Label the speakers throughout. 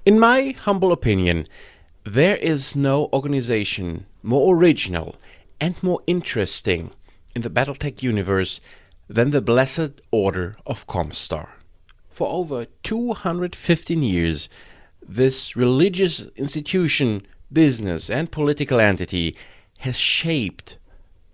Speaker 1: In my humble opinion, there is no organization more original and more interesting in the BattleTech universe than the Blessed Order of ComStar. For over 215 years, this religious institution, business, and political entity has shaped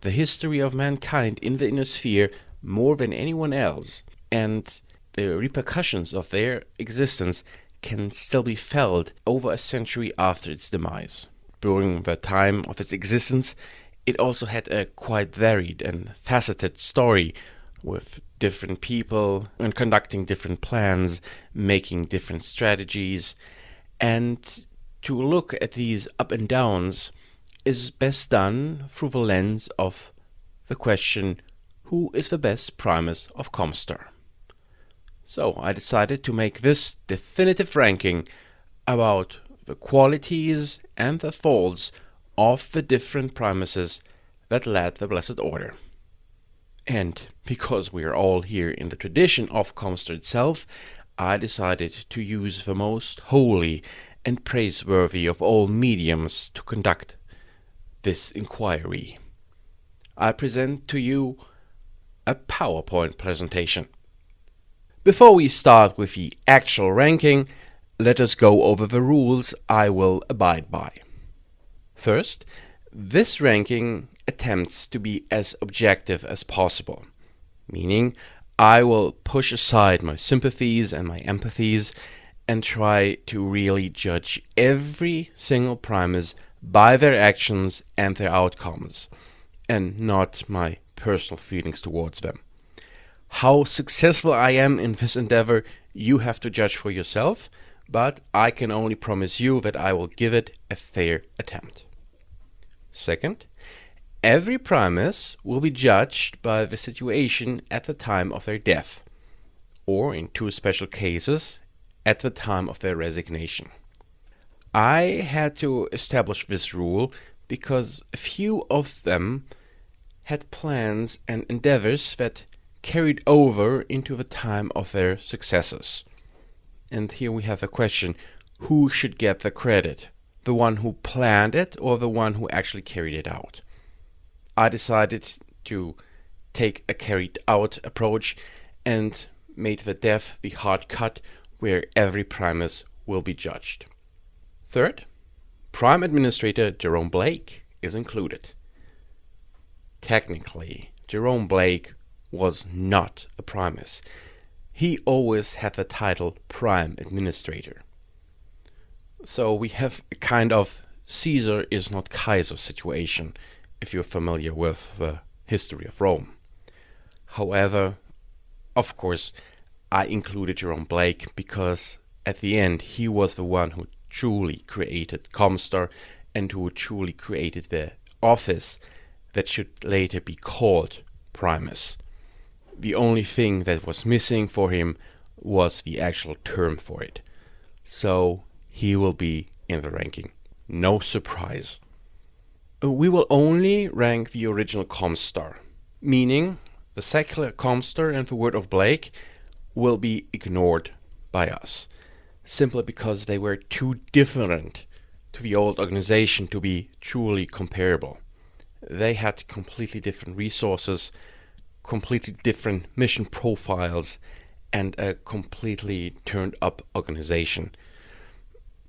Speaker 1: the history of mankind in the inner sphere more than anyone else, and the repercussions of their existence can still be felt over a century after its demise. During the time of its existence, it also had a quite varied and faceted story, with different people and conducting different plans, making different strategies, and to look at these up and downs is best done through the lens of the question, who is the best Primus of ComStar? So I decided to make this definitive ranking about the qualities and the faults of the different Primuses that led the Blessed Order. And because we are all here in the tradition of ComStar itself, I decided to use the most holy and praiseworthy of all mediums to conduct this inquiry. I present to you a PowerPoint presentation. Before we start with the actual ranking, let us go over the rules I will abide by. First, this ranking attempts to be as objective as possible, meaning I will push aside my sympathies and my empathies and try to really judge every single Primus by their actions and their outcomes, and not my personal feelings towards them. How successful I am in this endeavor, you have to judge for yourself, but I can only promise you that I will give it a fair attempt. Second, every Primus will be judged by the situation at the time of their death, or in two special cases, at the time of their resignation. I had to establish this rule because a few of them had plans and endeavors that carried over into the time of their successors. And here we have a question, who should get the credit? The one who planned it or the one who actually carried it out? I decided to take a carried out approach and made the death the hard cut where every Primus will be judged. Third, Prime Administrator Jerome Blake is included. Technically, Jerome Blake was not a Primus. He always had the title Prime Administrator. So we have a kind of Caesar is not Kaiser situation, if you're familiar with the history of Rome. However, of course, I included Jerome Blake because at the end he was the one who truly created ComStar and who truly created the office that should later be called Primus. The only thing that was missing for him was the actual term for it. So he will be in the ranking. No surprise. We will only rank the original ComStar, meaning the secular ComStar and the word of Blake will be ignored by us, simply because they were too different to the old organization to be truly comparable. They had completely different resources, completely different mission profiles, and a completely turned up organization.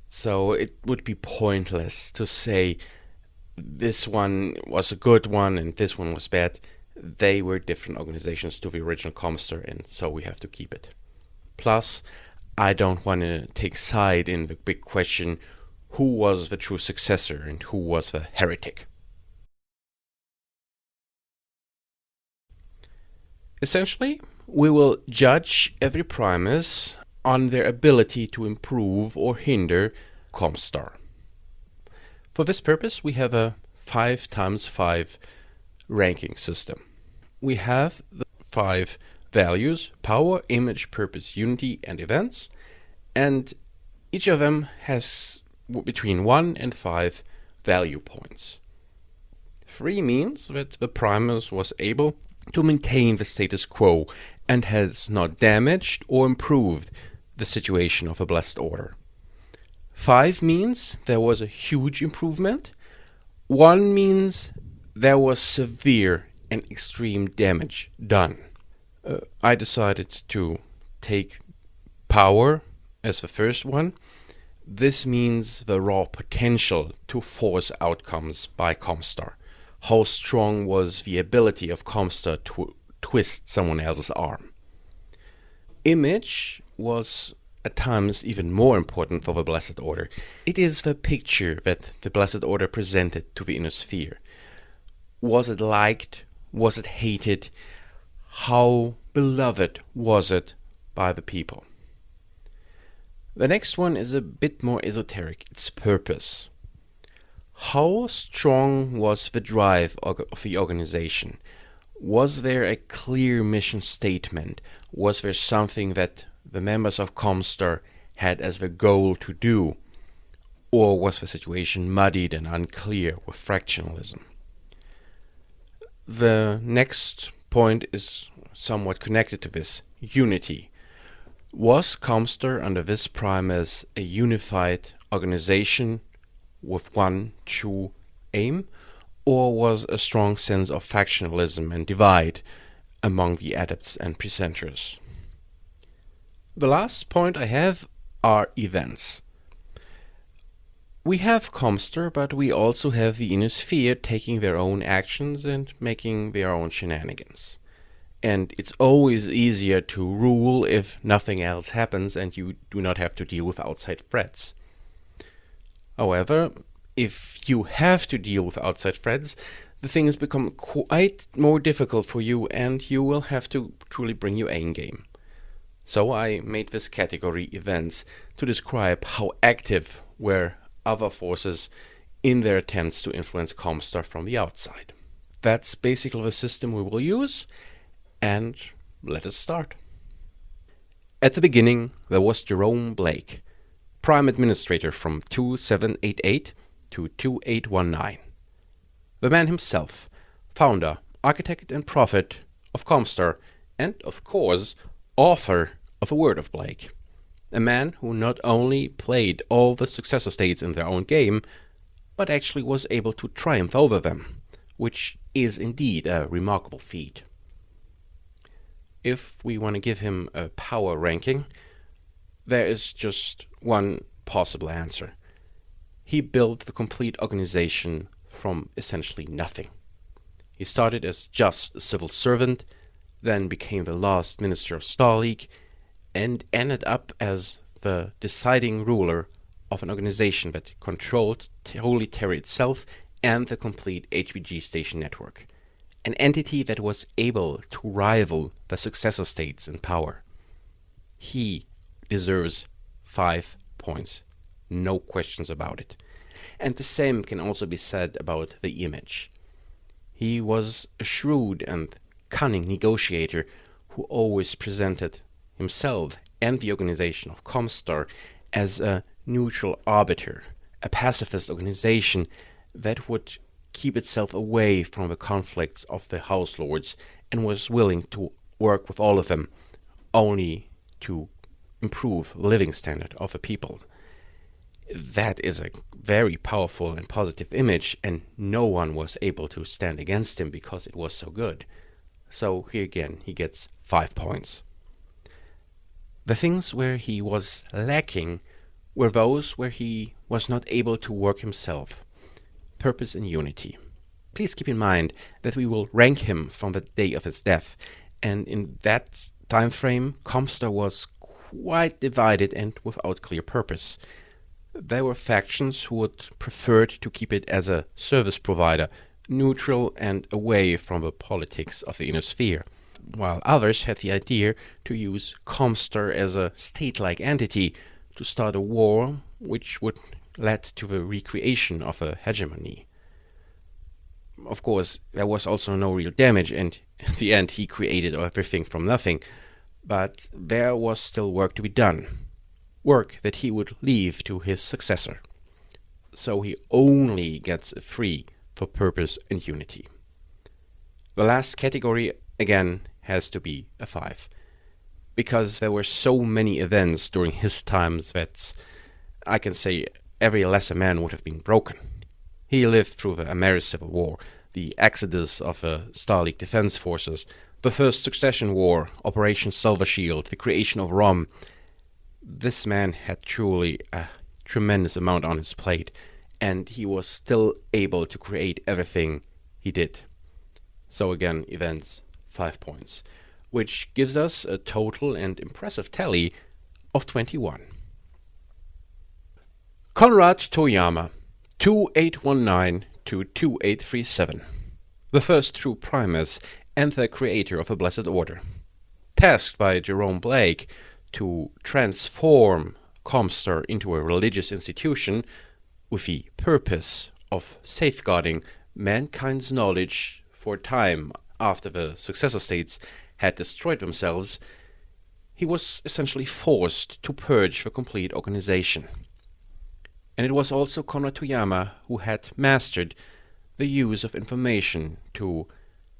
Speaker 1: So it would be pointless to say this one was a good one and this one was bad. They were different organizations to the original ComStar, and so we have to keep it. Plus, I don't want to take side in the big question, who was the true successor and who was the heretic? Essentially, we will judge every Primus on their ability to improve or hinder ComStar. For this purpose, we have a 5x5 ranking system. We have the 5 values: power, image, purpose, unity, and events, and each of them has between 1 and 5 value points. 3 means that the Primus was able to maintain the status quo and has not damaged or improved the situation of a Blessed Order. 5 means there was a huge improvement. 1 means there was severe and extreme damage done. I decided to take power as the first one. This means the raw potential to force outcomes by ComStar. How strong was the ability of ComStar to twist someone else's arm? Image was at times even more important for the Blessed Order. It is the picture that the Blessed Order presented to the inner sphere. Was it liked? Was it hated? How beloved was it by the people? The next one is a bit more esoteric. Its purpose. How strong was the drive of the organization? Was there a clear mission statement? Was there something that the members of ComStar had as the goal to do? Or was the situation muddied and unclear with fractionalism? The next point is somewhat connected to this. Unity. Was ComStar under this premise a unified organization with one true aim, or was a strong sense of factionalism and divide among the adepts and presenters? The last point I have are events. We have ComStar, but we also have the inner sphere taking their own actions and making their own shenanigans. And it's always easier to rule if nothing else happens and you do not have to deal with outside threats. However, if you have to deal with outside threats, the thing has become quite more difficult for you and you will have to truly bring your A game. So I made this category events to describe how active were other forces in their attempts to influence ComStar from the outside. That's basically the system we will use. And let us start. At the beginning, there was Jerome Blake, Prime Administrator from 2788 to 2819. The man himself, founder, architect and prophet of ComStar, and of course, author of A Word of Blake. A man who not only played all the successor states in their own game, but actually was able to triumph over them, which is indeed a remarkable feat. If we want to give him a power ranking, there is just one possible answer. He built the complete organization from essentially nothing. He started as just a civil servant, then became the last minister of Star League, and ended up as the deciding ruler of an organization that controlled Holy Terra itself and the complete HBG station network. An entity that was able to rival the successor states in power. He deserves 5 points. No questions about it. And the same can also be said about the image. He was a shrewd and cunning negotiator who always presented himself and the organization of ComStar as a neutral arbiter, a pacifist organization that would keep itself away from the conflicts of the House Lords and was willing to work with all of them only to improve the living standard of the people. That is a very powerful and positive image, and no one was able to stand against him because it was so good. So here again, he gets 5 points. The things where he was lacking were those where he was not able to work himself. Purpose and unity. Please keep in mind that we will rank him from the day of his death, and in that time frame, ComStar was quite divided and without clear purpose. There were factions who would preferred to keep it as a service provider, neutral and away from the politics of the inner sphere, while others had the idea to use ComStar as a state-like entity to start a war which would led to the recreation of a hegemony. Of course, there was also no real damage, and in the end he created everything from nothing, but there was still work to be done. Work that he would leave to his successor. So he only gets a 3 for purpose and unity. The last category, again, has to be a 5. Because there were so many events during his times that I can say every lesser man would have been broken. He lived through the American Civil War, the exodus of the Star League Defense Forces, the First Succession War, Operation Silver Shield, the creation of ROM. This man had truly a tremendous amount on his plate, and he was still able to create everything he did. So again, events, 5 points, which gives us a total and impressive tally of 21. Conrad Toyama, 2819 to 2837, the first true Primus and the creator of a Blessed Order. Tasked by Jerome Blake to transform ComStar into a religious institution with the purpose of safeguarding mankind's knowledge for a time after the successor states had destroyed themselves, he was essentially forced to purge the complete organization. And it was also Conrad Toyama who had mastered the use of information to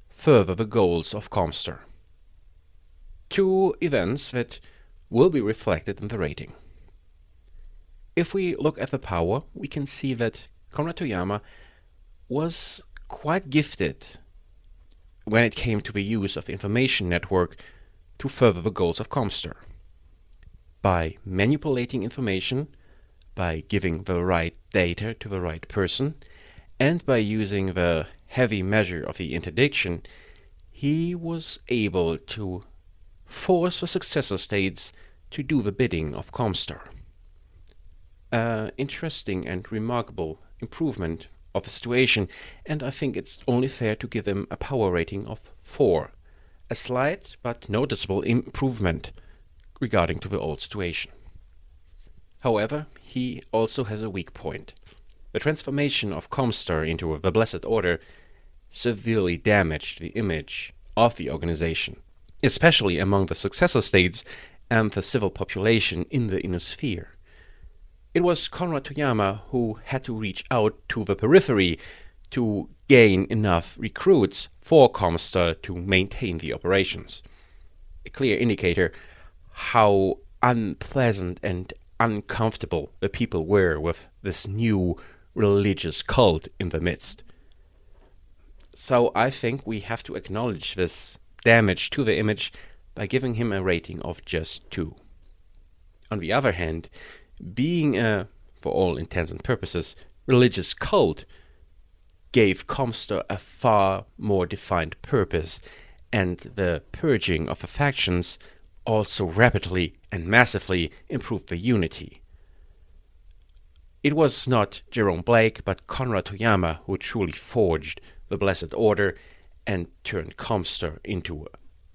Speaker 1: further the goals of ComStar. 2 events that will be reflected in the rating. If we look at the power, we can see that Conrad Toyama was quite gifted when it came to the use of the information network to further the goals of ComStar. By manipulating information, by giving the right data to the right person, and by using the heavy measure of the interdiction, he was able to force the successor states to do the bidding of ComStar. Interesting and remarkable improvement of the situation, and I think it's only fair to give him a power rating of 4. A slight but noticeable improvement regarding to the old situation. However, he also has a weak point. The transformation of ComStar into the Blessed Order severely damaged the image of the organization, especially among the successor states and the civil population in the inosphere. It was Conrad Toyama who had to reach out to the periphery to gain enough recruits for ComStar to maintain the operations. A clear indicator how unpleasant and uncomfortable the people were with this new religious cult in the midst. So I think we have to acknowledge this damage to the image by giving him a rating of just 2. On the other hand, being a, for all intents and purposes, religious cult gave ComStar a far more defined purpose, and the purging of the factions also rapidly and massively improved the unity. It was not Jerome Blake, but Conrad Toyama who truly forged the Blessed Order and turned ComStar into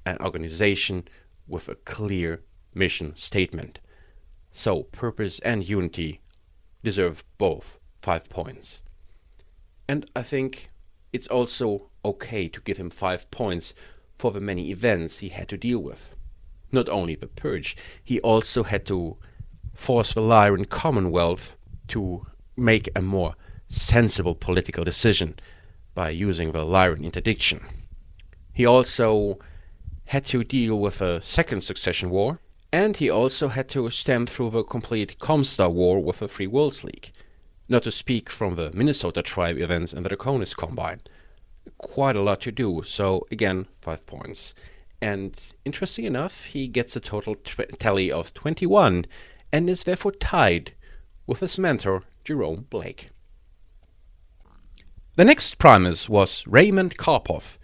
Speaker 1: an organization with a clear mission statement. So purpose and unity deserve both 5 points. And I think it's also okay to give him 5 points for the many events he had to deal with. Not only the purge, he also had to force the Lyran Commonwealth to make a more sensible political decision by using the Lyran interdiction. He also had to deal with a second succession war, and he also had to stem through the complete ComStar war with the Free Worlds League, not to speak from the Minnesota Tribe events and the Draconis Combine. Quite a lot to do, so again, 5 points. And interesting enough, he gets a total tally of 21, and is therefore tied with his mentor, Jerome Blake. The next Primus was Raymond Karpov,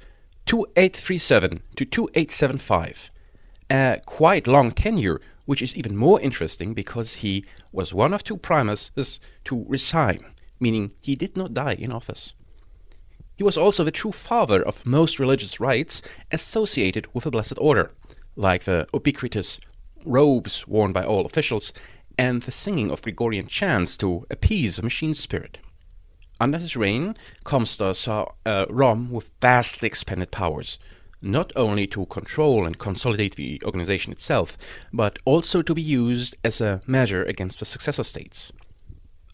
Speaker 1: 2837 to 2875. A quite long tenure, which is even more interesting because he was one of 2 Primuses to resign, meaning he did not die in office. He was also the true father of most religious rites associated with the Blessed Order, like the ubiquitous robes worn by all officials and the singing of Gregorian chants to appease the machine spirit. Under his reign, ComStar saw a ROM with vastly expanded powers, not only to control and consolidate the organization itself, but also to be used as a measure against the successor states.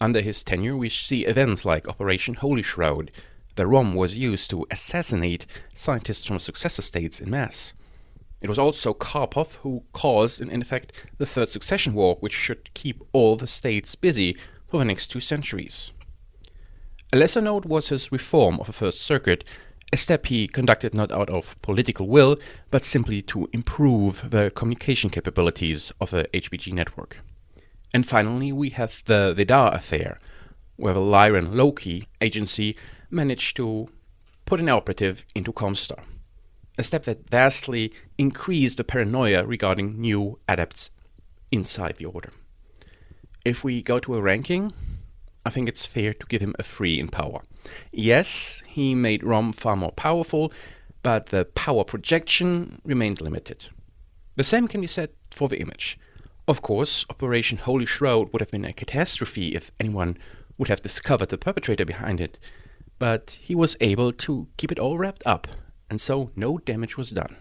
Speaker 1: Under his tenure, we see events like Operation Holy Shroud. The ROM was used to assassinate scientists from successor states en masse. It was also Karpov who caused, in effect, the Third Succession War, which should keep all the states busy for the next 2 centuries. A lesser note was his reform of the First Circuit, a step he conducted not out of political will, but simply to improve the communication capabilities of the HBG network. And finally, we have the Vidar affair, where the Lyran Loki agency managed to put an operative into ComStar, a step that vastly increased the paranoia regarding new adepts inside the Order. If we go to a ranking, I think it's fair to give him a 3 in power. Yes, he made ROM far more powerful, but the power projection remained limited. The same can be said for the image. Of course, Operation Holy Shroud would have been a catastrophe if anyone would have discovered the perpetrator behind it, but he was able to keep it all wrapped up, and so no damage was done.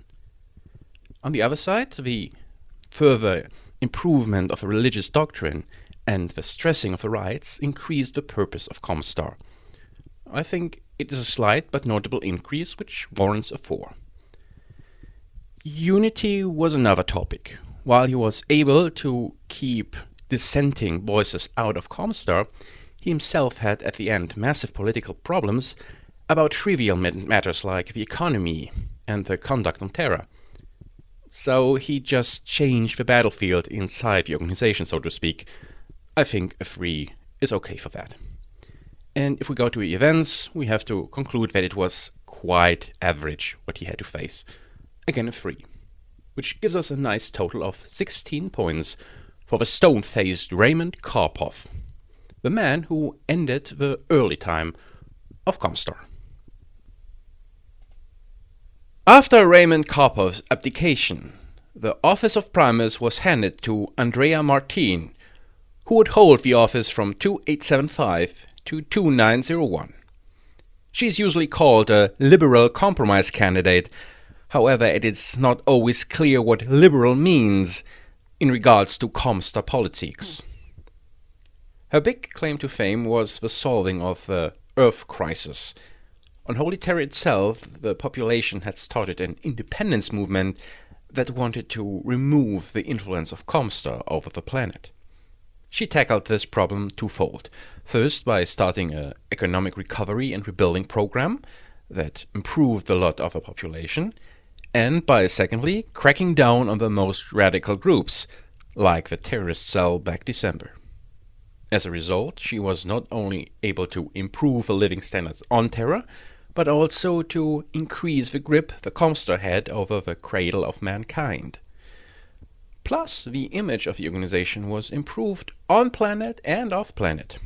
Speaker 1: On the other side, the further improvement of the religious doctrine and the stressing of the rites increased the purpose of ComStar. I think it is a slight but notable increase which warrants a 4. Unity was another topic. While he was able to keep dissenting voices out of ComStar, he himself had at the end massive political problems about trivial matters like the economy and the conduct on Terra. So he just changed the battlefield inside the organization, so to speak. I think a 3 is okay for that. And if we go to the events, we have to conclude that it was quite average what he had to face. Again a 3, which gives us a nice total of 16 points for the stone-faced Raymond Karpov, the man who ended the early time of ComStar. After Raymond Karpov's abdication, the office of Primus was handed to Andrea Martin, who would hold the office from 2875 to 2901. She is usually called a liberal compromise candidate. However, it is not always clear what liberal means in regards to ComStar politics. Her big claim to fame was the solving of the Earth crisis. On Holy Terra itself, the population had started an independence movement that wanted to remove the influence of ComStar over the planet. She tackled this problem twofold. First, by starting an economic recovery and rebuilding program that improved the lot of the population, and by secondly, cracking down on the most radical groups, like the terrorist cell back December. As a result, she was not only able to improve the living standards on Terra, but also to increase the grip the ComStar had over the cradle of mankind. Plus, the image of the organization was improved on planet and off planet.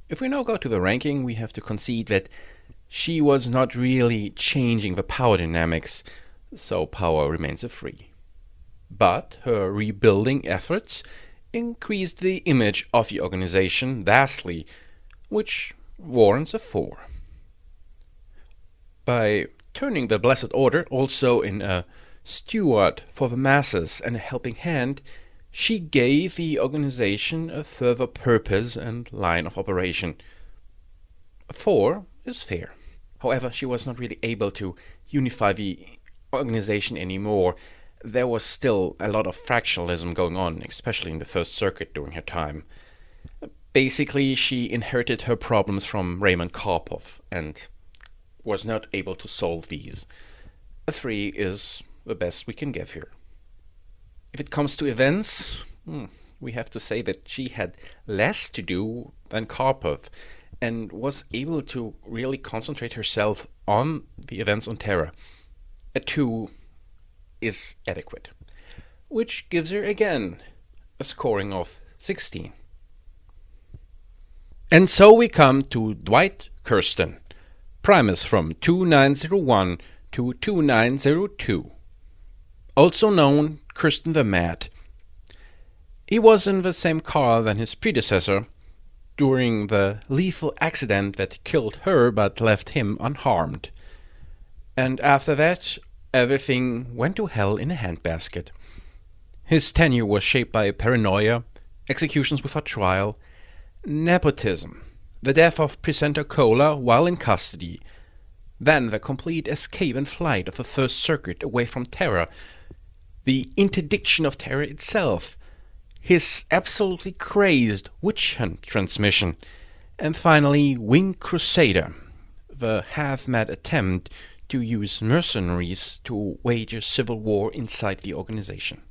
Speaker 1: If we now go to the ranking, we have to concede that she was not really changing the power dynamics, so power remains a 3. But her rebuilding efforts increased the image of the organization vastly, which warrants a 4. By turning the Blessed Order also in a steward for the masses and a helping hand, she gave the organization a further purpose and line of operation. A 4 is fair. However, she was not really able to unify the organization anymore. There was still a lot of fractionalism going on, especially in the First Circuit during her time. Basically, she inherited her problems from Raymond Karpov and was not able to solve these. A 3 is the best we can give here. If it comes to events, we have to say that she had less to do than Karpov and was able to really concentrate herself on the events on Terra. A 2 is adequate, which gives her again a scoring of 16. And so we come to Dwight Kirsten, Primus from 2901 to 2902, also known Kirsten the Mad. He was in the same car than his predecessor during the lethal accident that killed her but left him unharmed. And after that, everything went to hell in a handbasket. His tenure was shaped by paranoia, executions without trial, nepotism, the death of Presenter Cola while in custody, Then the complete escape and flight of the First Circuit away from Terra, the interdiction of Terra itself, his absolutely crazed witch hunt transmission, and finally Winged Crusader, the half-mad attempt to use mercenaries to wage a civil war inside the organization.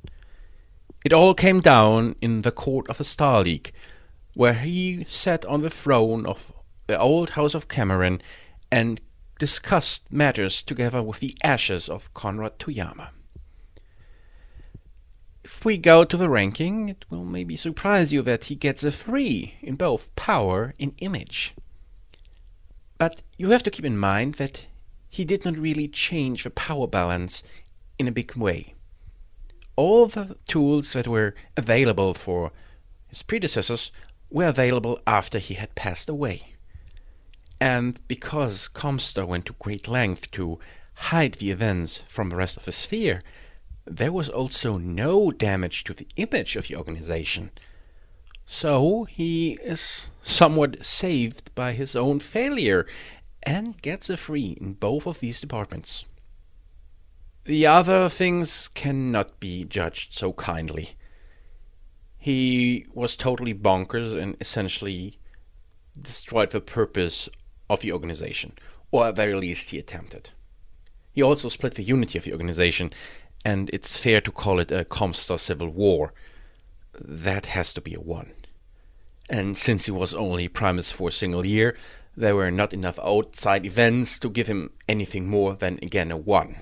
Speaker 1: It all came down in the court of the Star League, where he sat on the throne of the old House of Cameron and discussed matters together with the ashes of Conrad Toyama. If we go to the ranking, it will maybe surprise you that he gets a 3 in both power and image. But you have to keep in mind that he did not really change the power balance in a big way. All the tools that were available for his predecessors were available after he had passed away. And because ComStar went to great length to hide the events from the rest of the sphere, there was also no damage to the image of the organization. So he is somewhat saved by his own failure and gets a 3 in both of these departments. The other things cannot be judged so kindly. He was totally bonkers and essentially destroyed the purpose of the organization, or at the very least he attempted. He also split the unity of the organization, and it's fair to call it a ComStar civil war. That has to be a 1. And since he was only Primus for a single year, there were not enough outside events to give him anything more than, again, a 1.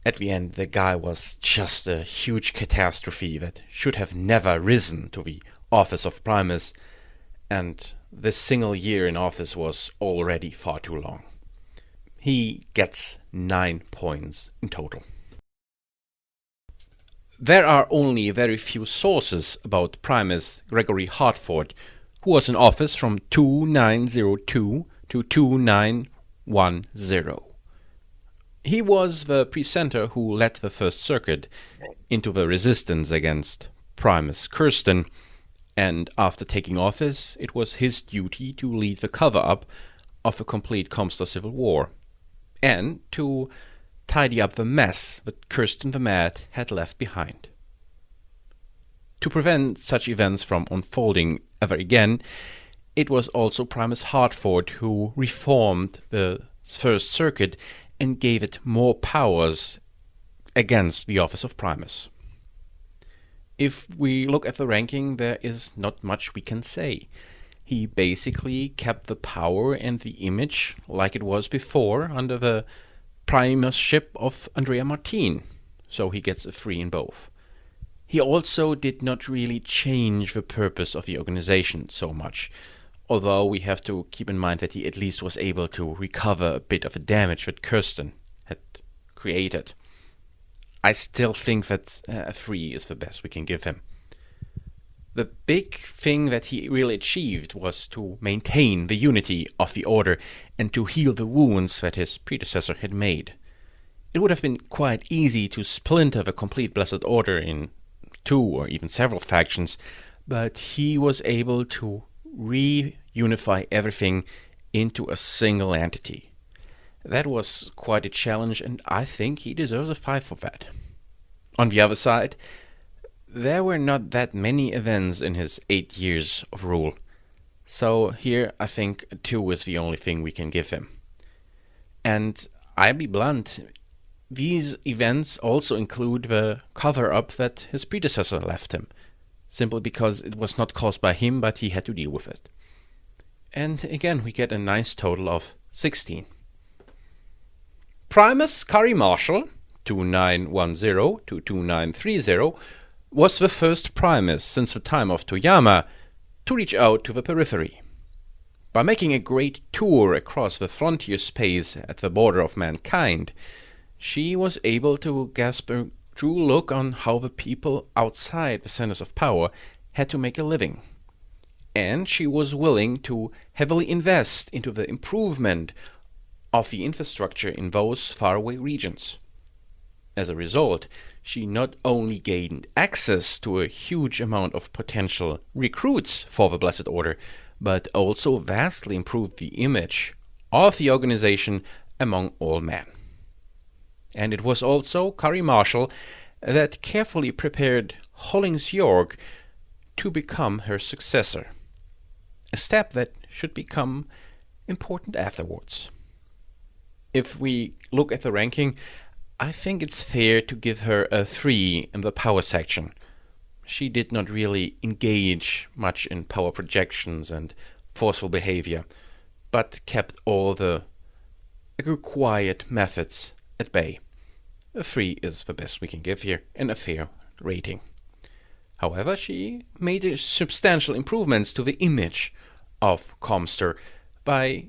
Speaker 1: At the end, the guy was just a huge catastrophe that should have never risen to the office of Primus, and this single year in office was already far too long. He gets 9 points in total. There are only very few sources about Primus Gregory Hartford, who was in office from 2902 to 2910. He was the presenter who led the First Circuit into the resistance against Primus Kirsten, and after taking office, it was his duty to lead the cover-up of a complete ComStar civil war, and to tidy up the mess that Kirsten the Mad had left behind. To prevent such events from unfolding ever again, it was also Primus Hartford who reformed the First Circuit and gave it more powers against the office of Primus. If we look at the ranking, there is not much we can say. He basically kept the power and the image like it was before under the Primusship of Andrea Martin, so he gets a 3 in both. He also did not really change the purpose of the organization so much, although we have to keep in mind that he at least was able to recover a bit of the damage that Kirsten had created. I still think that a 3 is the best we can give him. The big thing that he really achieved was to maintain the unity of the Order and to heal the wounds that his predecessor had made. It would have been quite easy to splinter the complete Blessed Order in 2 or even several factions, but he was able to reunify everything into a single entity. That was quite a challenge, and I think he deserves a 5 for that. On the other side, there were not that many events in his 8 years of rule, so here I think a 2 is the only thing we can give him. And I'll be blunt, these events also include the cover-up that his predecessor left him, simply because it was not caused by him, but he had to deal with it. And again, we get a nice total of 16. Primus Curry Marshall, 2910 to 2930, was the first Primus since the time of Toyama to reach out to the periphery. By making a great tour across the frontier space at the border of mankind, she was able to grasp a true look on how the people outside the centers of power had to make a living. And she was willing to heavily invest into the improvement of the infrastructure in those faraway regions. As a result, she not only gained access to a huge amount of potential recruits for the Blessed Order, but also vastly improved the image of the organization among all men. And it was also Curry Marshall that carefully prepared Hollings York to become her successor, a step that should become important afterwards. If we look at the ranking, I think it's fair to give her a 3 in the power section. She did not really engage much in power projections and forceful behavior, but kept all the required methods at bay. A 3 is the best we can give here, and a fair rating. However, she made substantial improvements to the image of ComStar by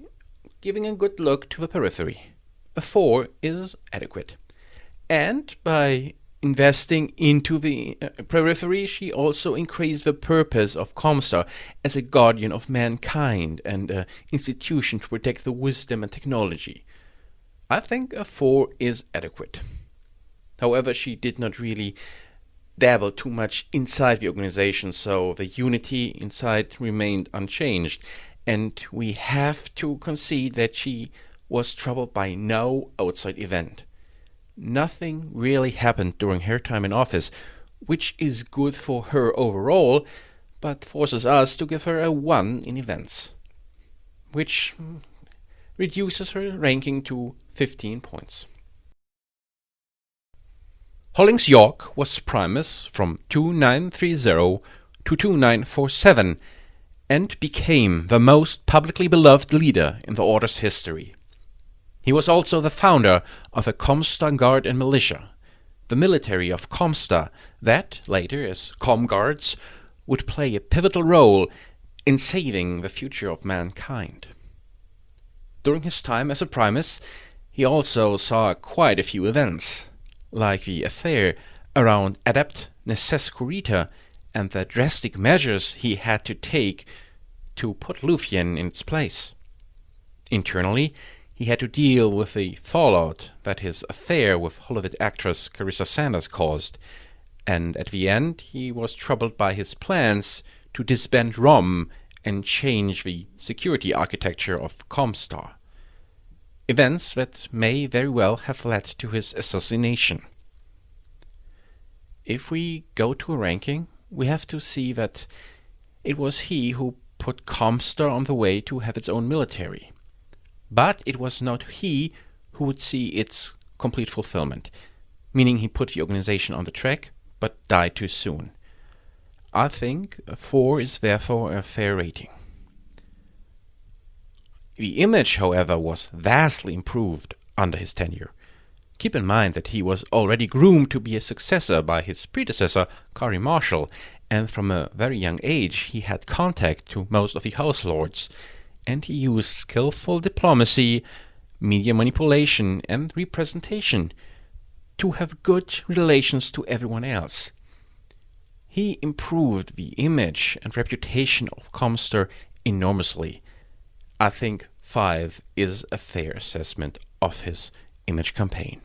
Speaker 1: giving a good look to the periphery. A 4 is adequate. And by investing into the periphery, she also increased the purpose of ComStar as a guardian of mankind and an institution to protect the wisdom and technology. I think a 4 is adequate. However, she did not really dabble too much inside the organization, so the unity inside remained unchanged, and we have to concede that she was troubled by no outside event. Nothing really happened during her time in office, which is good for her overall, but forces us to give her a 1 in events, which reduces her ranking to 15 points. Hollings York was Primus from 2930 to 2947 and became the most publicly beloved leader in the Order's history. He was also the founder of the ComStar Guard and Militia, the military of ComStar that, later as ComGuards, would play a pivotal role in saving the future of mankind. During his time as a Primus, he also saw quite a few events, like the affair around Adept Necesscurita and the drastic measures he had to take to put Lufien in its place. Internally, he had to deal with the fallout that his affair with Hollywood actress Carissa Sanders caused, and at the end he was troubled by his plans to disband ROM and change the security architecture of ComStar. Events that may very well have led to his assassination. If we go to a ranking, we have to see that it was he who put ComStar on the way to have its own military. But it was not he who would see its complete fulfillment, meaning he put the organization on the track, but died too soon. I think a 4 is therefore a fair rating. The image, however, was vastly improved under his tenure. Keep in mind that he was already groomed to be a successor by his predecessor, Curry Marshall, and from a very young age he had contact to most of the House Lords, and he used skillful diplomacy, media manipulation, and representation to have good relations to everyone else. He improved the image and reputation of ComStar enormously. I think 5 is a fair assessment of his image campaign.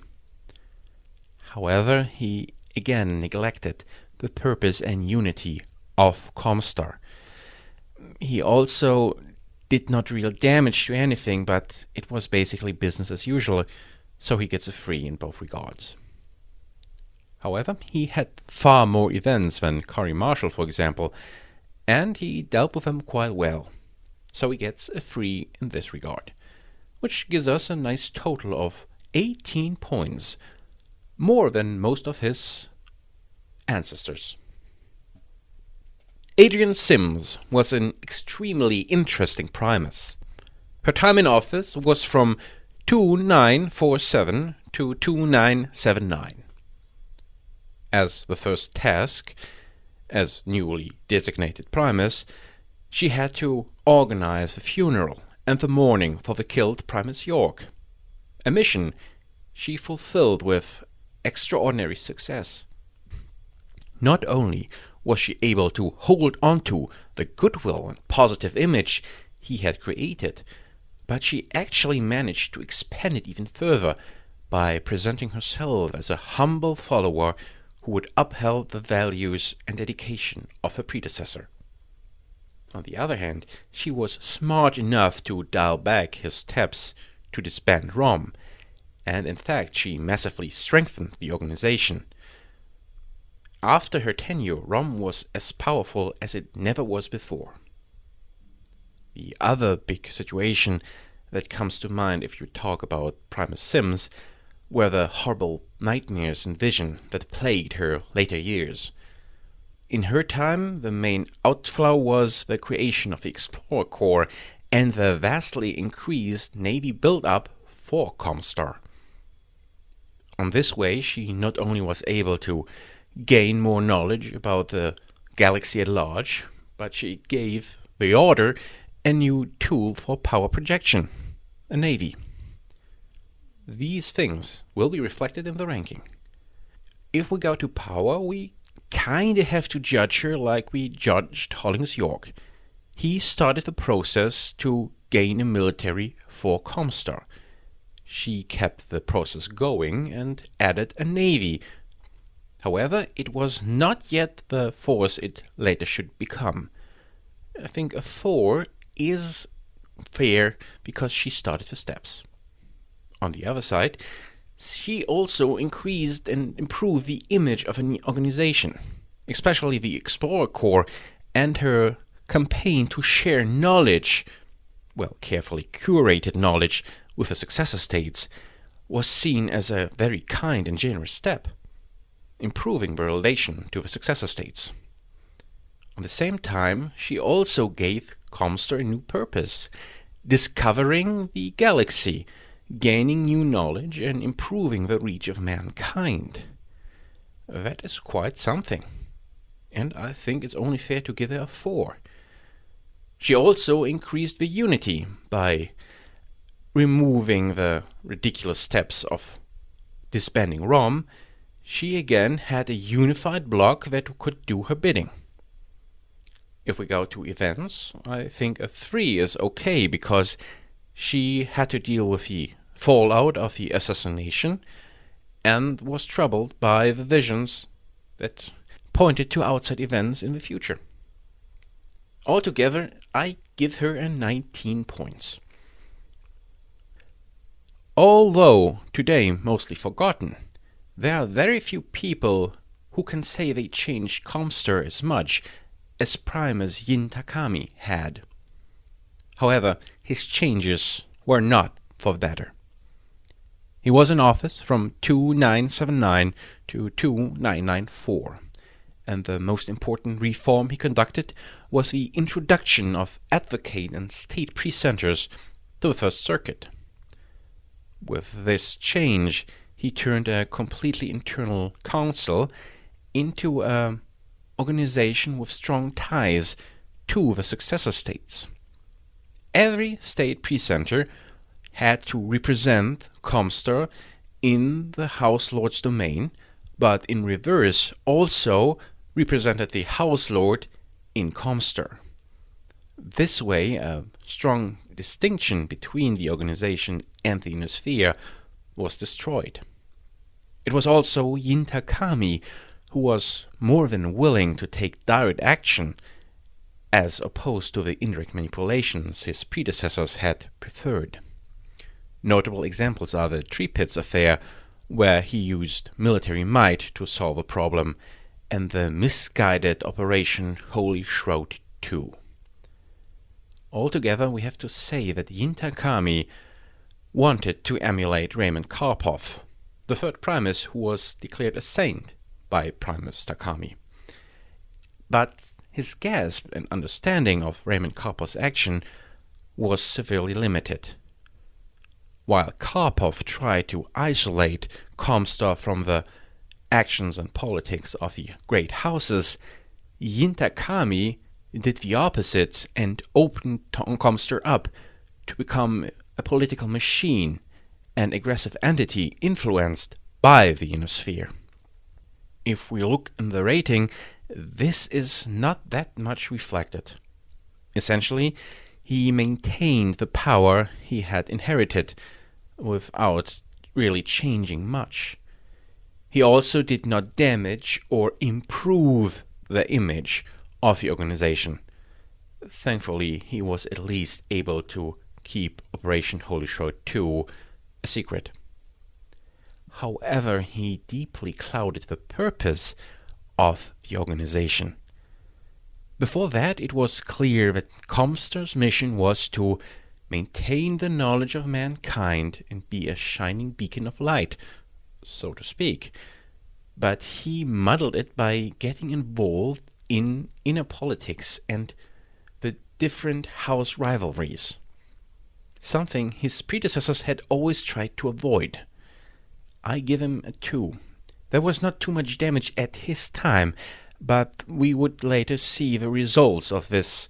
Speaker 1: However, he again neglected the purpose and unity of ComStar. He also did not real damage to anything, but it was basically business as usual, so he gets a 3 in both regards. However, he had far more events than Curry Marshall, for example, and he dealt with them quite well, so he gets a 3 in this regard, which gives us a nice total of 18 points, more than most of his ancestors. Adrienne Sims was an extremely interesting Primus. Her time in office was from 2947 to 2979. As the first task, as newly designated Primus, she had to organize the funeral and the mourning for the killed Primus York, a mission she fulfilled with extraordinary success. Not only was she able to hold onto the goodwill and positive image he had created, but she actually managed to expand it even further by presenting herself as a humble follower who would uphold the values and dedication of her predecessor. On the other hand, she was smart enough to dial back his steps to disband ROM, and in fact she massively strengthened the organization. After her tenure, ROM was as powerful as it never was before. The other big situation that comes to mind if you talk about Primus Sims were the horrible nightmares and vision that plagued her later years. In her time, the main outflow was the creation of the Explorer Corps and the vastly increased Navy build-up for ComStar. On this way, she not only was able to gain more knowledge about the galaxy at large, but she gave the Order a new tool for power projection, a Navy. These things will be reflected in the ranking. If we go to power, we kinda have to judge her like we judged Hollis York. He started the process to gain a military for ComStar. She kept the process going and added a navy. However, it was not yet the force it later should become. I think a 4 is fair because she started the steps. On the other side, she also increased and improved the image of an organization, especially the Explorer Corps, and her campaign to share knowledge, carefully curated knowledge, with the successor states, was seen as a very kind and generous step, improving the relation to the successor states. At the same time, she also gave ComStar a new purpose, discovering the galaxy, gaining new knowledge and improving the reach of mankind. That is quite something, and I think it's only fair to give her a 4. She also increased the unity by removing the ridiculous steps of disbanding ROM. She again had a unified bloc that could do her bidding. If we go to events, I think a 3 is okay because she had to deal with the fallout of the assassination and was troubled by the visions that pointed to outside events in the future. Altogether, I give her a 19 points. Although today mostly forgotten, there are very few people who can say they changed ComStar as much as Primus Yin Takami had. However, his changes were not for the better. He was in office from 2979 to 2994, and the most important reform he conducted was the introduction of advocate and state precenters to the First Circuit. With this change, he turned a completely internal council into an organization with strong ties to the successor states. Every state precenter had to represent ComStar in the House Lord's domain, but in reverse also represented the House Lord in ComStar. This way, a strong distinction between the organization and the Inosphere was destroyed. It was also Yin Takami who was more than willing to take direct action, as opposed to the indirect manipulations his predecessors had preferred. Notable examples are the Tree Pits affair, where he used military might to solve a problem, and the misguided Operation Holy Shroud II. Altogether, we have to say that Yin Takami wanted to emulate Raymond Karpov, the third Primus who was declared a saint by Primus Takami. But his grasp and understanding of Raymond Karpov's action was severely limited. While Karpov tried to isolate ComStar from the actions and politics of the great houses, Yin Takami did the opposite and opened ComStar up to become a political machine, an aggressive entity influenced by the Inosphere. If we look in the rating, this is not that much reflected. Essentially, he maintained the power he had inherited without really changing much. He also did not damage or improve the image of the organization. thankfully he was at least able to keep Operation Holy Shroud 2 a secret. However, he deeply clouded the purpose of the organization. Before that, it was clear that ComStar's mission was to maintain the knowledge of mankind and be a shining beacon of light, so to speak. But he muddled it by getting involved in inner politics and the different house rivalries, something his predecessors had always tried to avoid. I give him a 2. There was not too much damage at his time, but we would later see the results of this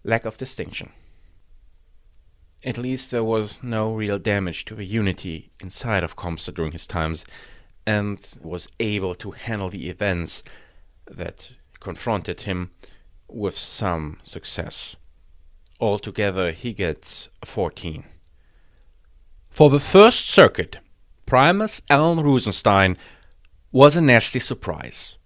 Speaker 1: lack of distinction. At least there was no real damage to the unity inside of ComStar during his times, and was able to handle the events that confronted him with some success. Altogether, he gets a 14. For the first circuit, Primus Alan Rosenstein was a nasty surprise.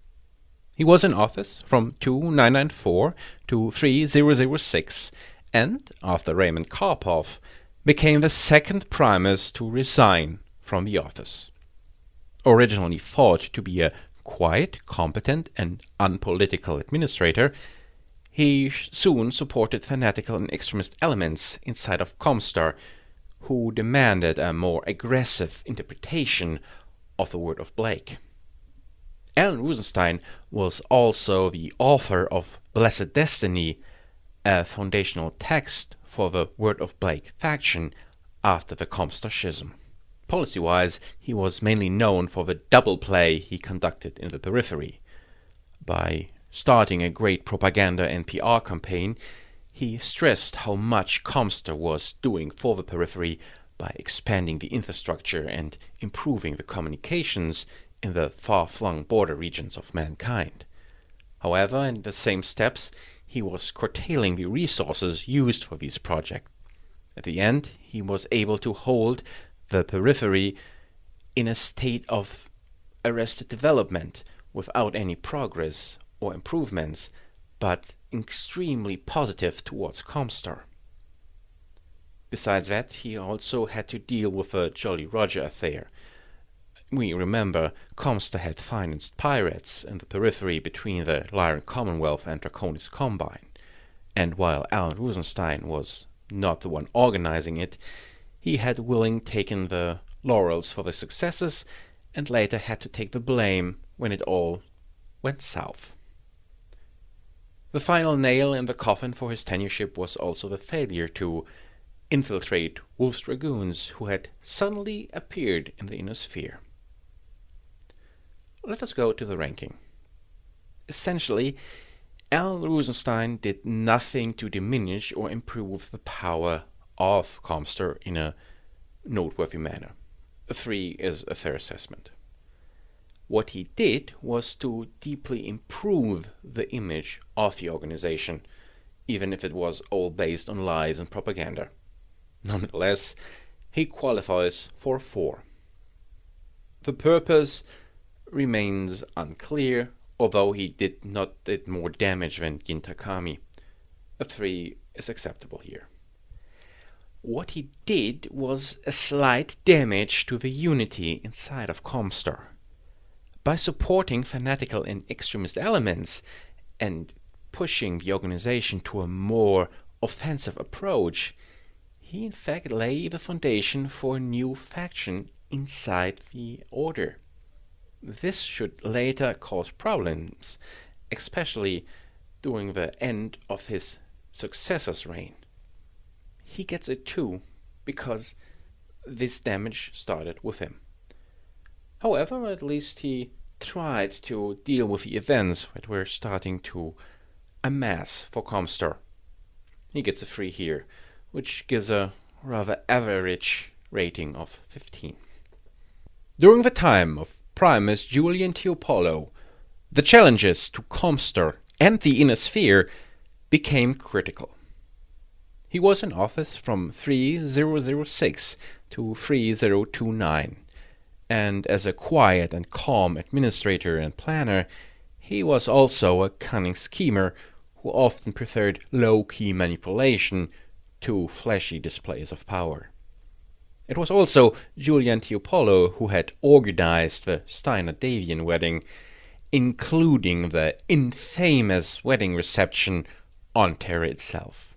Speaker 1: He was in office from 2994 to 3006, and, after Raymond Karpov, became the second Primus to resign from the office. Originally thought to be a quiet, competent, and unpolitical administrator, he soon supported fanatical and extremist elements inside of ComStar, who demanded a more aggressive interpretation of the word of Blake. Alan Rosenstein was also the author of Blessed Destiny, a foundational text for the Word of Blake faction after the ComStar schism. Policy-wise, he was mainly known for the double play he conducted in the periphery. By starting a great propaganda and PR campaign, he stressed how much ComStar was doing for the periphery by expanding the infrastructure and improving the communications in the far-flung border regions of mankind. However, in the same steps, he was curtailing the resources used for these projects. At the end, he was able to hold the periphery in a state of arrested development without any progress or improvements, but extremely positive towards ComStar. Besides that, he also had to deal with the Jolly Roger affair. We remember ComStar had financed pirates in the periphery between the Lyran Commonwealth and Draconis Combine, and while Alan Rosenstein was not the one organizing it, he had willingly taken the laurels for the successes and later had to take the blame when it all went south. The final nail in the coffin for his tenureship was also the failure to infiltrate Wolf's Dragoons, who had suddenly appeared in the inner sphere. Let us go to the ranking. Essentially, Alan Rosenstein did nothing to diminish or improve the power of ComStar in a noteworthy manner. A 3 is a fair assessment. What he did was to deeply improve the image of the organization, even if it was all based on lies and propaganda. Nonetheless, he qualifies for a 4. The purpose remains unclear, although he did more damage than Jin Takami. A 3 is acceptable here. What he did was a slight damage to the unity inside of ComStar. By supporting fanatical and extremist elements and pushing the organization to a more offensive approach, he in fact laid the foundation for a new faction inside the Order. This should later cause problems, especially during the end of his successor's reign. He gets a 2 because this damage started with him. However, at least he tried to deal with the events that were starting to amass for ComStar. He gets a 3 here, which gives a rather average rating of 15. During the time of Primus Julian Teopolo, the challenges to ComStar and the inner sphere became critical. He was in office from 3006 to 3029, and as a quiet and calm administrator and planner, he was also a cunning schemer who often preferred low-key manipulation to flashy displays of power. It was also Julian Teopolo who had organized the Steiner-Davian wedding, including the infamous wedding reception on Terra itself.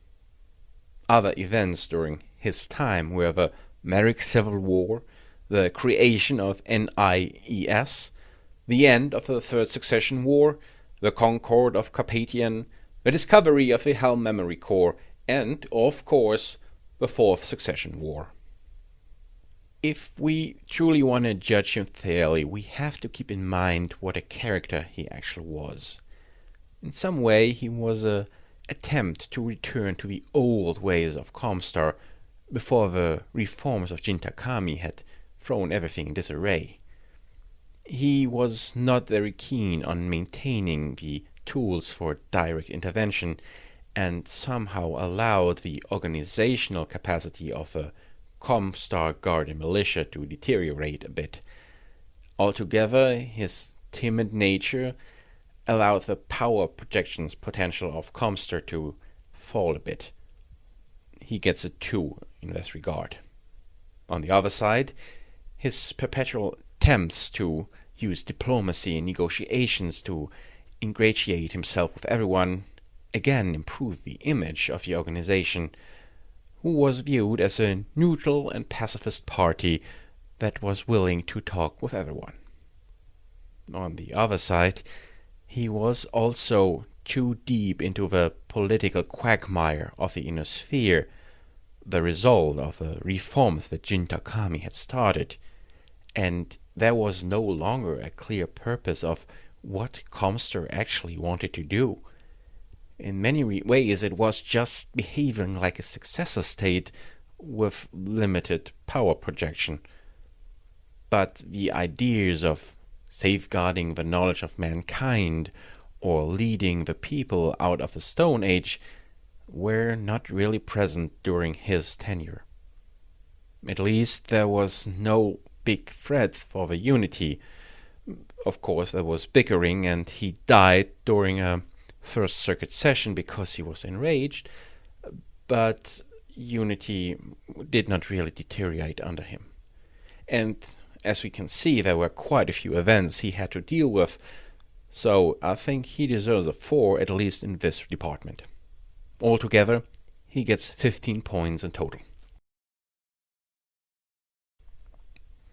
Speaker 1: Other events during his time were the Merrick Civil War, the creation of NIES, the end of the Third Succession War, the Concord of Carpathian, the discovery of the Helm Memory Core, and, of course, the Fourth Succession War. If we truly want to judge him fairly, we have to keep in mind what a character he actually was. In some way, he was an attempt to return to the old ways of ComStar before the reforms of Jin Takami had thrown everything in disarray. He was not very keen on maintaining the tools for direct intervention and somehow allowed the organizational capacity of a ComStar Guard and Militia to deteriorate a bit. Altogether, his timid nature allowed the power projections potential of ComStar to fall a bit. He gets a 2 in this regard. On the other side, his perpetual attempts to use diplomacy and negotiations to ingratiate himself with everyone again improved the image of the organization, who was viewed as a neutral and pacifist party that was willing to talk with everyone. On the other side, he was also too deep into the political quagmire of the inner sphere, the result of the reforms that Jin Takami had started, and there was no longer a clear purpose of what ComStar actually wanted to do. In many ways, it was just behaving like a successor state with limited power projection. But the ideas of safeguarding the knowledge of mankind or leading the people out of the Stone Age were not really present during his tenure. At least there was no big threat for the unity. Of course, there was bickering, and he died during a First Circuit session because he was enraged, but unity did not really deteriorate under him. And as we can see, there were quite a few events he had to deal with, so I think he deserves a 4 at least in this department. Altogether, he gets 15 points in total.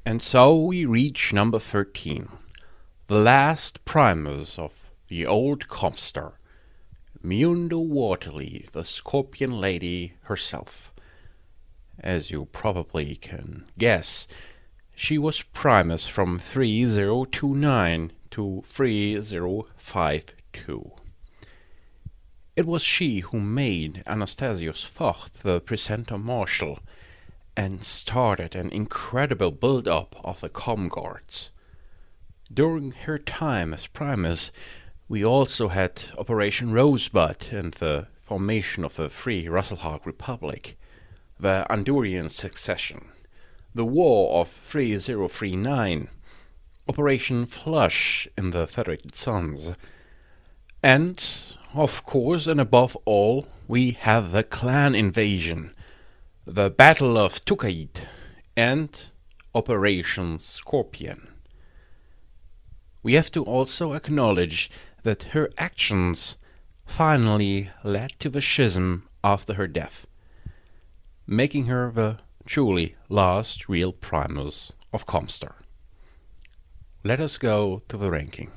Speaker 1: And so we reach number 13, the last Primus of the old ComStar, Mundo Waterly, the Scorpion Lady herself. As you probably can guess, she was Primus from 3029 to 3052. It was she who made Anastasius Vogt the Precentor Marshal and started an incredible build-up of the ComGuards. During her time as Primus, we also had Operation Rosebud and the formation of the Free Russelhawk Republic, the Andurian Succession, the War of 3039, Operation Flush in the Federated Suns, and, of course, and above all, we have the Clan Invasion, the Battle of Tukait, and Operation Scorpion. We have to also acknowledge that her actions finally led to the schism after her death, making her the truly last real Primus of ComStar. Let us go to the ranking.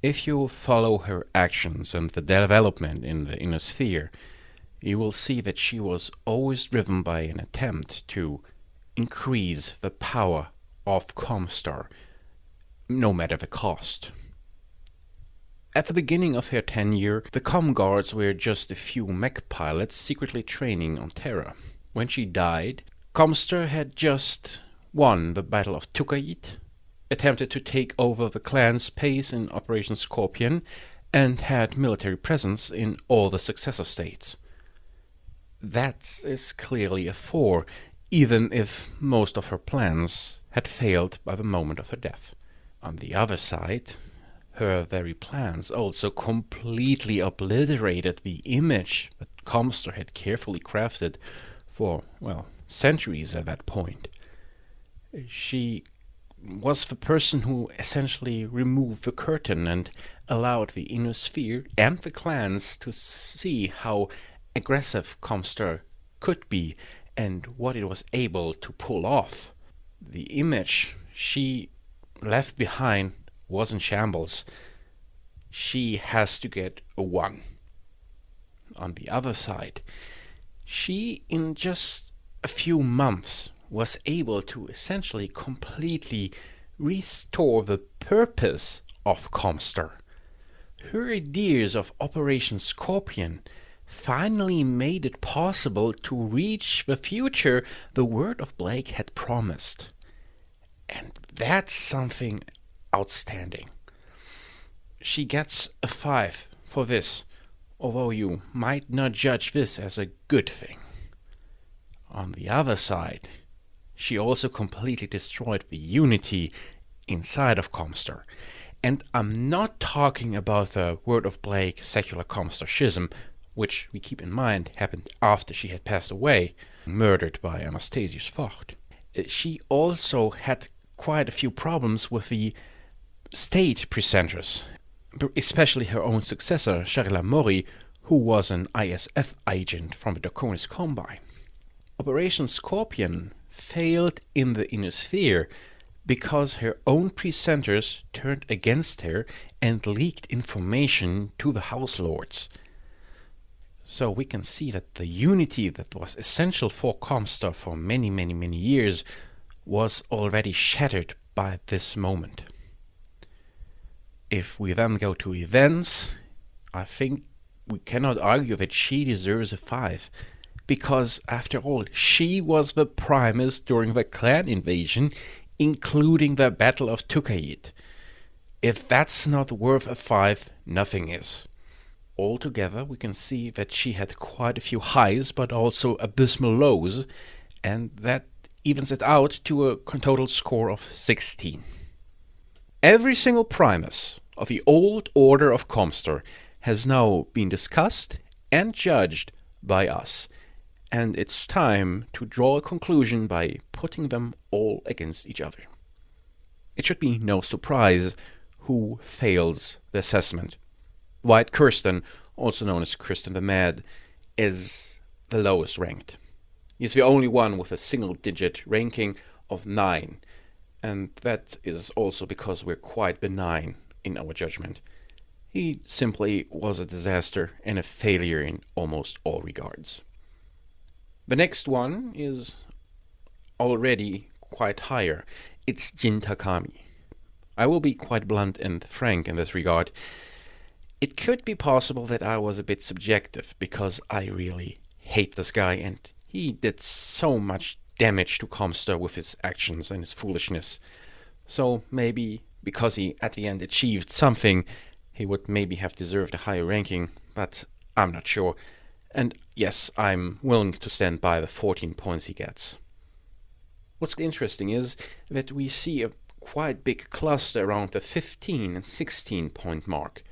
Speaker 1: If you follow her actions and the development in the inner sphere, you will see that she was always driven by an attempt to increase the power of ComStar, no matter the cost. At the beginning of her tenure, the ComGuards were just a few mech pilots secretly training on Terra. When she died, ComStar had just won the Battle of Tukait, attempted to take over the clan's base in Operation Scorpion, and had military presence in all the successor states. That is clearly a 4, even if most of her plans had failed by the moment of her death. On the other side, Her very plans also completely obliterated the image that ComStar had carefully crafted for, well, centuries at that point. She was the person who essentially removed the curtain and allowed the inner sphere and the clans to see how aggressive ComStar could be and what it was able to pull off. The image she left behind was in shambles. She has to get a 1. On the other side, she in just a few months was able to essentially completely restore the purpose of ComStar. Her ideas of Operation Scorpion finally made it possible to reach the future the word of Blake had promised. And that's something outstanding. She gets a 5 for this, although you might not judge this as a good thing. On the other side, she also completely destroyed the unity inside of ComStar. And I'm not talking about the word of Blake secular ComStar schism, which we keep in mind happened after she had passed away, murdered by Anastasius Vogt. She also had quite a few problems with the state presenters, especially her own successor, Charila Mori, who was an ISF agent from the Draconis Combine. Operation Scorpion failed in the inner sphere because her own presenters turned against her and leaked information to the House Lords. So we can see that the unity that was essential for ComStar for many, many, many years was already shattered by this moment. If we then go to events, I think we cannot argue that she deserves a 5. Because, after all, she was the Primus during the clan invasion, including the Battle of Tukayit. If that's not worth a 5, nothing is. Altogether, we can see that she had quite a few highs, but also abysmal lows, and that evens it out to a total score of 16. Every single Primus of the old order of ComStar has now been discussed and judged by us. And it's time to draw a conclusion by putting them all against each other. It should be no surprise who fails the assessment. White Kirsten, also known as Kirsten the Mad, is the lowest ranked. He's the only one with a single-digit ranking of 9, and that is also because we're quite benign in our judgment. He simply was a disaster and a failure in almost all regards. The next one is already quite higher. It's Jin Takami. I will be quite blunt and frank in this regard. It could be possible that I was a bit subjective because I really hate this guy and he did so much damage to ComStar with his actions and his foolishness. So maybe because he at the end achieved something, he would maybe have deserved a higher ranking, but I'm not sure. And yes, I'm willing to stand by the 14 points he gets. What's interesting is that we see a quite big cluster around the 15 and 16 point mark.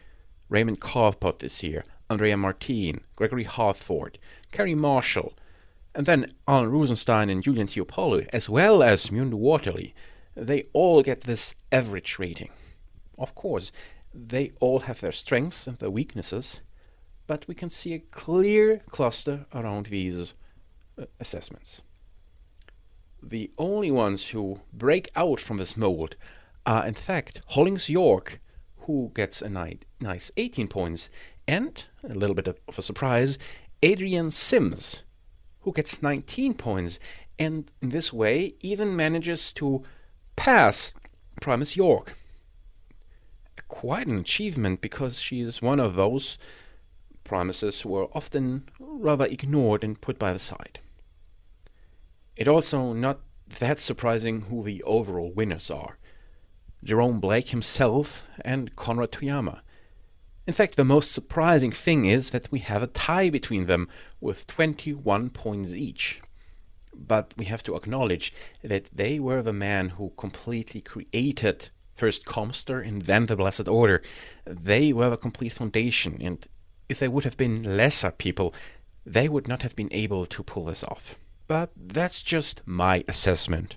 Speaker 1: Raymond Carpot is here, Andrea Martin, Gregory Hartford, Carrie Marshall, and then Alan Rosenstein and Julian Teopolo, as well as Mundu Waterley. They all get this average rating. Of course, they all have their strengths and their weaknesses, but we can see a clear cluster around these assessments. The only ones who break out from this mold are, in fact, Hollings York, who gets a nice 18 points, and, a little bit of a surprise, Adrian Sims, who gets 19 points, and in this way even manages to pass Primus York. Quite an achievement, because she is one of those Primuses who are often rather ignored and put by the side. It also not that surprising who the overall winners are. Jerome Blake himself and Conrad Toyama. In fact, the most surprising thing is that we have a tie between them with 21 points each. But we have to acknowledge that they were the man who completely created first ComStar and then the Blessed Order. They were the complete foundation, and if they would have been lesser people, they would not have been able to pull this off. But that's just my assessment.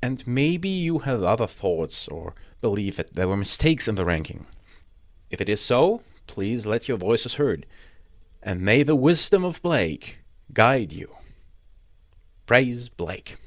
Speaker 1: And maybe you have other thoughts or believe that there were mistakes in the ranking. If it is so, please let your voices heard. And may the wisdom of Blake guide you. Praise Blake.